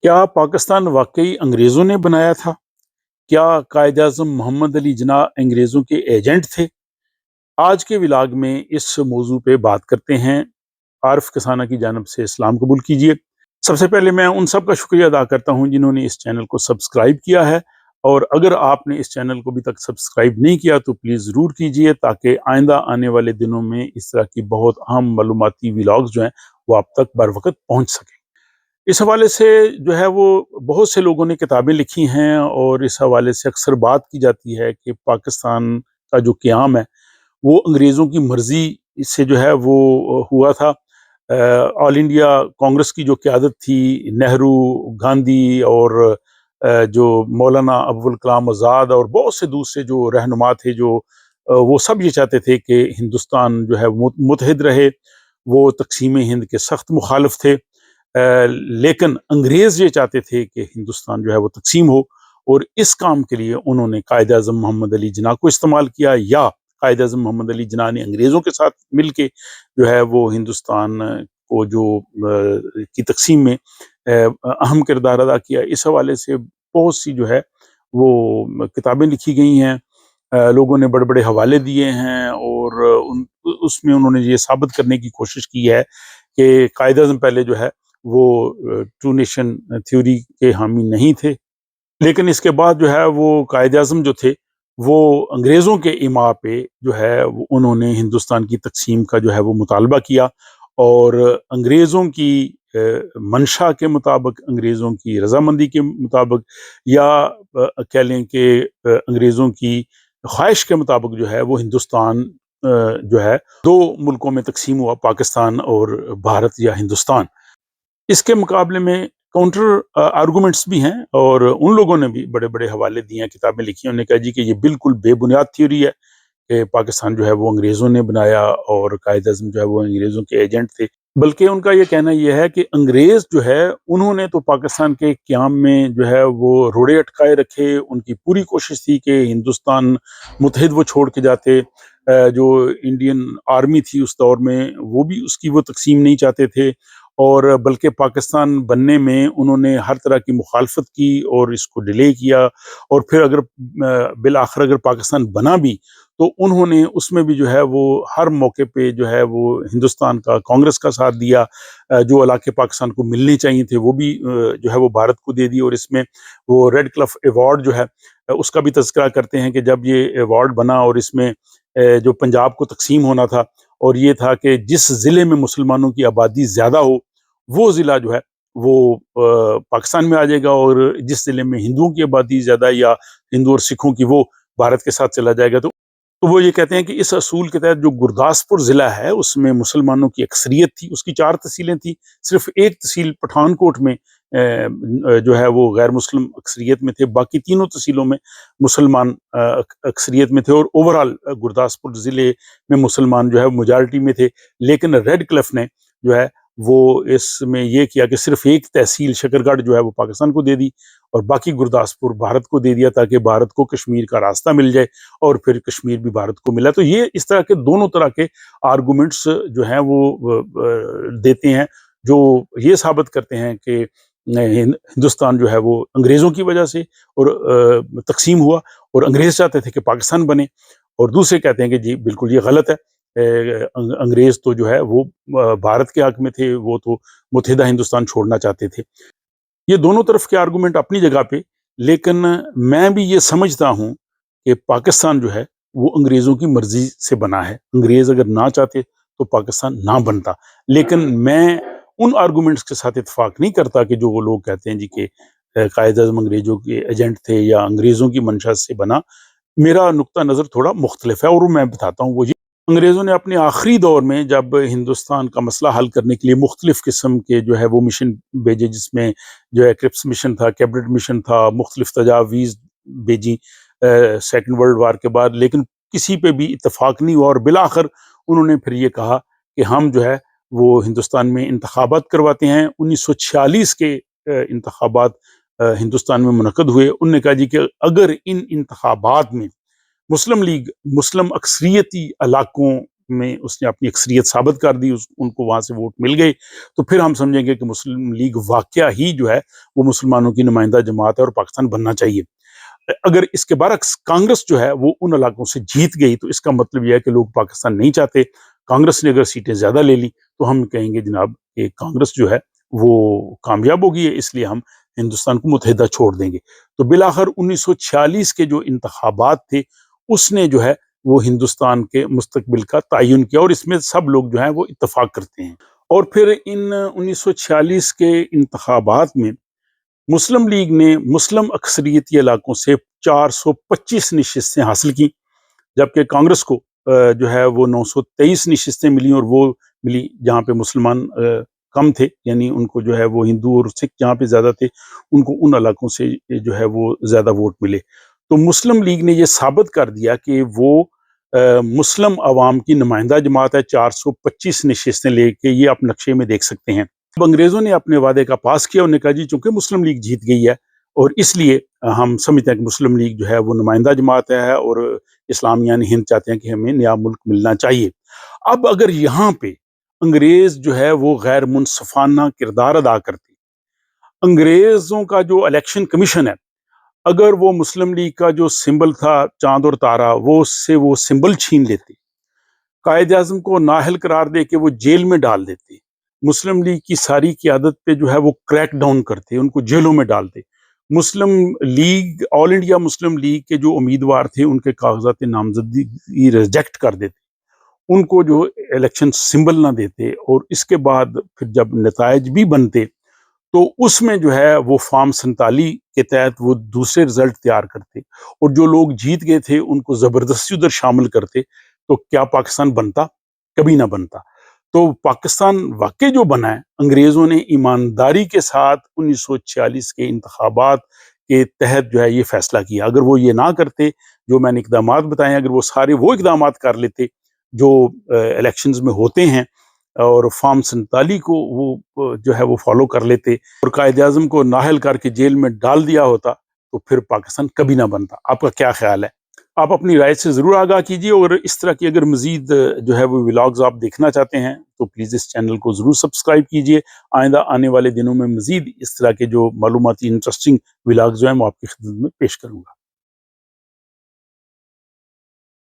کیا پاکستان واقعی انگریزوں نے بنایا تھا؟ کیا قائد اعظم محمد علی جناح انگریزوں کے ایجنٹ تھے؟ آج کے ولاگ میں اس موضوع پہ بات کرتے ہیں۔ عارف کسانہ کی جانب سے اسلام قبول کیجئے۔ سب سے پہلے میں ان سب کا شکریہ ادا کرتا ہوں جنہوں نے اس چینل کو سبسکرائب کیا ہے، اور اگر آپ نے اس چینل کو ابھی تک سبسکرائب نہیں کیا تو پلیز ضرور کیجئے، تاکہ آئندہ آنے والے دنوں میں اس طرح کی بہت اہم معلوماتی ولاگز جو ہیں وہ آپ تک بر وقت پہنچ سکیں۔ اس حوالے سے جو ہے وہ بہت سے لوگوں نے کتابیں لکھی ہیں، اور اس حوالے سے اکثر بات کی جاتی ہے کہ پاکستان کا جو قیام ہے وہ انگریزوں کی مرضی سے جو ہے وہ ہوا تھا۔ آل انڈیا کانگریس کی جو قیادت تھی، نہرو، گاندھی اور جو مولانا ابوالکلام آزاد اور بہت سے دوسرے جو رہنما تھے، جو وہ سب یہ چاہتے تھے کہ ہندوستان جو ہے متحد رہے۔ وہ تقسیم ہند کے سخت مخالف تھے، لیکن انگریز یہ چاہتے تھے کہ ہندوستان جو ہے وہ تقسیم ہو، اور اس کام کے لیے انہوں نے قائد اعظم محمد علی جناح کو استعمال کیا، یا قائد اعظم محمد علی جناح نے انگریزوں کے ساتھ مل کے جو ہے وہ ہندوستان کو کی تقسیم میں اہم کردار ادا کیا۔ اس حوالے سے بہت سی جو ہے وہ کتابیں لکھی گئی ہیں، لوگوں نے بڑے بڑے حوالے دیے ہیں، اور اس میں انہوں نے یہ ثابت کرنے کی کوشش کی ہے کہ قائد اعظم پہلے جو ہے وہ ٹو نیشن تھیوری کے حامی نہیں تھے، لیکن اس کے بعد جو ہے وہ قائد اعظم جو تھے وہ انگریزوں کے ایما پہ جو ہے انہوں نے ہندوستان کی تقسیم کا جو ہے وہ مطالبہ کیا، اور انگریزوں کی منشا کے مطابق، انگریزوں کی رضامندی کے مطابق، یا کہہ لیں کہ انگریزوں کی خواہش کے مطابق جو ہے وہ ہندوستان جو ہے دو ملکوں میں تقسیم ہوا، پاکستان اور بھارت یا ہندوستان۔ اس کے مقابلے میں کاؤنٹر آرگومنٹس بھی ہیں، اور ان لوگوں نے بھی بڑے بڑے حوالے دیے ہیں، کتابیں لکھی ہیں، انہوں نے کہا جی کہ یہ بالکل بے بنیاد تھیوری ہے کہ پاکستان جو ہے وہ انگریزوں نے بنایا اور قائد اعظم جو ہے وہ انگریزوں کے ایجنٹ تھے۔ بلکہ ان کا یہ کہنا یہ ہے کہ انگریز جو ہے انہوں نے تو پاکستان کے قیام میں جو ہے وہ روڑے اٹکائے رکھے، ان کی پوری کوشش تھی کہ ہندوستان متحد وہ چھوڑ کے جاتے۔ جو انڈین آرمی تھی اس دور میں، وہ بھی اس کی وہ تقسیم نہیں چاہتے تھے، اور بلکہ پاکستان بننے میں انہوں نے ہر طرح کی مخالفت کی اور اس کو ڈیلے کیا، اور پھر اگر بالآخر اگر پاکستان بنا بھی تو انہوں نے اس میں بھی جو ہے وہ ہر موقع پہ جو ہے وہ ہندوستان کا، کانگریس کا ساتھ دیا، جو علاقے پاکستان کو ملنے چاہیے تھے وہ بھی جو ہے وہ بھارت کو دے دی۔ اور اس میں وہ ریڈ کلف ایوارڈ جو ہے اس کا بھی تذکرہ کرتے ہیں کہ جب یہ ایوارڈ بنا، اور اس میں جو پنجاب کو تقسیم ہونا تھا، اور یہ تھا کہ جس ضلع میں مسلمانوں کی آبادی زیادہ ہو وہ ضلع جو ہے وہ پاکستان میں آ جائے گا، اور جس ضلع میں ہندوؤں کی آبادی زیادہ ہے، یا ہندو اور سکھوں کی، وہ بھارت کے ساتھ چلا جائے گا۔ تو وہ یہ کہتے ہیں کہ اس اصول کے تحت جو گرداسپور ضلع ہے اس میں مسلمانوں کی اکثریت تھی، اس کی 4 تحصیلیں تھیں، صرف ایک تحصیل پٹھان کوٹ میں جو ہے وہ غیر مسلم اکثریت میں تھے، باقی تینوں تحصیلوں میں مسلمان اکثریت میں تھے، اور اوورال گرداسپور ضلع میں مسلمان جو ہے میجارٹی میں تھے۔ لیکن ریڈ کلف نے جو ہے وہ اس میں یہ کیا کہ صرف ایک تحصیل شکرگڑھ جو ہے وہ پاکستان کو دے دی، اور باقی گرداسپور بھارت کو دے دیا، تاکہ بھارت کو کشمیر کا راستہ مل جائے، اور پھر کشمیر بھی بھارت کو ملا۔ تو یہ اس طرح کے دونوں طرح کے آرگومنٹس جو ہیں وہ دیتے ہیں، جو یہ ثابت کرتے ہیں کہ ہندوستان جو ہے وہ انگریزوں کی وجہ سے اور تقسیم ہوا، اور انگریز چاہتے تھے کہ پاکستان بنے، اور دوسرے کہتے ہیں کہ جی بالکل یہ غلط ہے، انگریز تو جو ہے وہ بھارت کے حق میں تھے، وہ تو متحدہ ہندوستان چھوڑنا چاہتے تھے۔ یہ دونوں طرف کے آرگومنٹ اپنی جگہ پہ، لیکن میں بھی یہ سمجھتا ہوں کہ پاکستان جو ہے وہ انگریزوں کی مرضی سے بنا ہے۔ انگریز اگر نہ چاہتے تو پاکستان نہ بنتا، لیکن میں ان آرگومنٹس کے ساتھ اتفاق نہیں کرتا کہ جو وہ لوگ کہتے ہیں جی کہ قائد اعظم انگریزوں کے ایجنٹ تھے یا انگریزوں کی منشا سے بنا۔ میرا نقطہ نظر تھوڑا مختلف ہے، اور میں بتاتا ہوں وہ یہ: انگریزوں نے اپنے آخری دور میں جب ہندوستان کا مسئلہ حل کرنے کے لیے مختلف قسم کے جو ہے وہ مشن بھیجے، جس میں جو ہے کرپس مشن تھا، کیبنٹ مشن تھا، مختلف تجاویز بھیجی سیکنڈ ورلڈ وار کے بعد، لیکن کسی پہ بھی اتفاق نہیں ہوا، اور بالآخر انہوں نے پھر یہ کہا کہ ہم جو ہے وہ ہندوستان میں انتخابات کرواتے ہیں۔ 1946 کے انتخابات ہندوستان میں منعقد ہوئے۔ انہوں نے کہا جی کہ اگر ان انتخابات میں مسلم لیگ مسلم اکثریتی علاقوں میں اس نے اپنی اکثریت ثابت کر دی، ان کو وہاں سے ووٹ مل گئے، تو پھر ہم سمجھیں گے کہ مسلم لیگ واقعہ ہی جو ہے وہ مسلمانوں کی نمائندہ جماعت ہے اور پاکستان بننا چاہیے۔ اگر اس کے برعکس کانگریس جو ہے وہ ان علاقوں سے جیت گئی تو اس کا مطلب یہ ہے کہ لوگ پاکستان نہیں چاہتے، کانگریس نے اگر سیٹیں زیادہ لے لی تو ہم کہیں گے جناب کہ کانگریس جو ہے وہ کامیاب ہوگی ہے، اس لیے ہم ہندوستان کو متحدہ چھوڑ دیں گے۔ تو بالآخر 1946 کے جو انتخابات تھے اس نے جو ہے وہ ہندوستان کے مستقبل کا تعین کیا، اور اس میں سب لوگ جو ہیں وہ اتفاق کرتے ہیں۔ اور پھر ان 1946 کے انتخابات میں مسلم لیگ نے مسلم اکثریتی علاقوں سے 425 نشستیں حاصل کی، جبکہ کانگریس کو جو ہے وہ 923 نشستیں ملی، اور وہ ملی جہاں پہ مسلمان کم تھے، یعنی ان کو جو ہے وہ ہندو اور سکھ جہاں پہ زیادہ تھے ان کو ان علاقوں سے جو ہے وہ زیادہ ووٹ ملے۔ تو مسلم لیگ نے یہ ثابت کر دیا کہ وہ مسلم عوام کی نمائندہ جماعت ہے، 425 نشستیں لے کے، یہ آپ نقشے میں دیکھ سکتے ہیں۔ اب انگریزوں نے اپنے وعدے کا پاس کیا، انہوں نے کہا جی چونکہ مسلم لیگ جیت گئی ہے اور اس لیے ہم سمجھتے ہیں کہ مسلم لیگ جو ہے وہ نمائندہ جماعت ہے، اور اسلامیہ ہند چاہتے ہیں کہ ہمیں نیا ملک ملنا چاہیے۔ اب اگر یہاں پہ انگریز جو ہے وہ غیر منصفانہ کردار ادا کرتے، انگریزوں کا جو الیکشن کمیشن ہے اگر وہ مسلم لیگ کا جو سمبل تھا چاند اور تارا، وہ اس سے وہ سمبل چھین لیتے، قائد اعظم کو نااہل قرار دے کے وہ جیل میں ڈال دیتے، مسلم لیگ کی ساری قیادت پہ جو ہے وہ کریک ڈاؤن کرتے، ان کو جیلوں میں ڈالتے، مسلم لیگ آل انڈیا مسلم لیگ کے جو امیدوار تھے ان کے کاغذات نامزدگی ریجیکٹ کر دیتے، ان کو جو الیکشن سمبل نہ دیتے، اور اس کے بعد پھر جب نتائج بھی بنتے تو اس میں جو ہے وہ فارم 47 کے تحت وہ دوسرے رزلٹ تیار کرتے، اور جو لوگ جیت گئے تھے ان کو زبردستی ادھر شامل کرتے، تو کیا پاکستان بنتا؟ کبھی نہ بنتا۔ تو پاکستان واقعی جو بنا ہے، انگریزوں نے ایمانداری کے ساتھ 1946 کے انتخابات کے تحت جو ہے یہ فیصلہ کیا۔ اگر وہ یہ نہ کرتے، جو میں نے اقدامات بتائے ہیں، اگر وہ سارے وہ اقدامات کر لیتے جو الیکشنز میں ہوتے ہیں، اور فارم 47 کو وہ جو ہے وہ فالو کر لیتے اور قائد اعظم کو نااہل کر کے جیل میں ڈال دیا ہوتا، تو پھر پاکستان کبھی نہ بنتا۔ آپ کا کیا خیال ہے؟ آپ اپنی رائے سے ضرور آگاہ کیجیے، اور اس طرح کی اگر مزید جو ہے وہ ولاگز آپ دیکھنا چاہتے ہیں تو پلیز اس چینل کو ضرور سبسکرائب کیجیے۔ آئندہ آنے والے دنوں میں مزید اس طرح کے جو معلوماتی انٹرسٹنگ ولاگز جو ہیں وہ آپ کی خدمت میں پیش کروں گا۔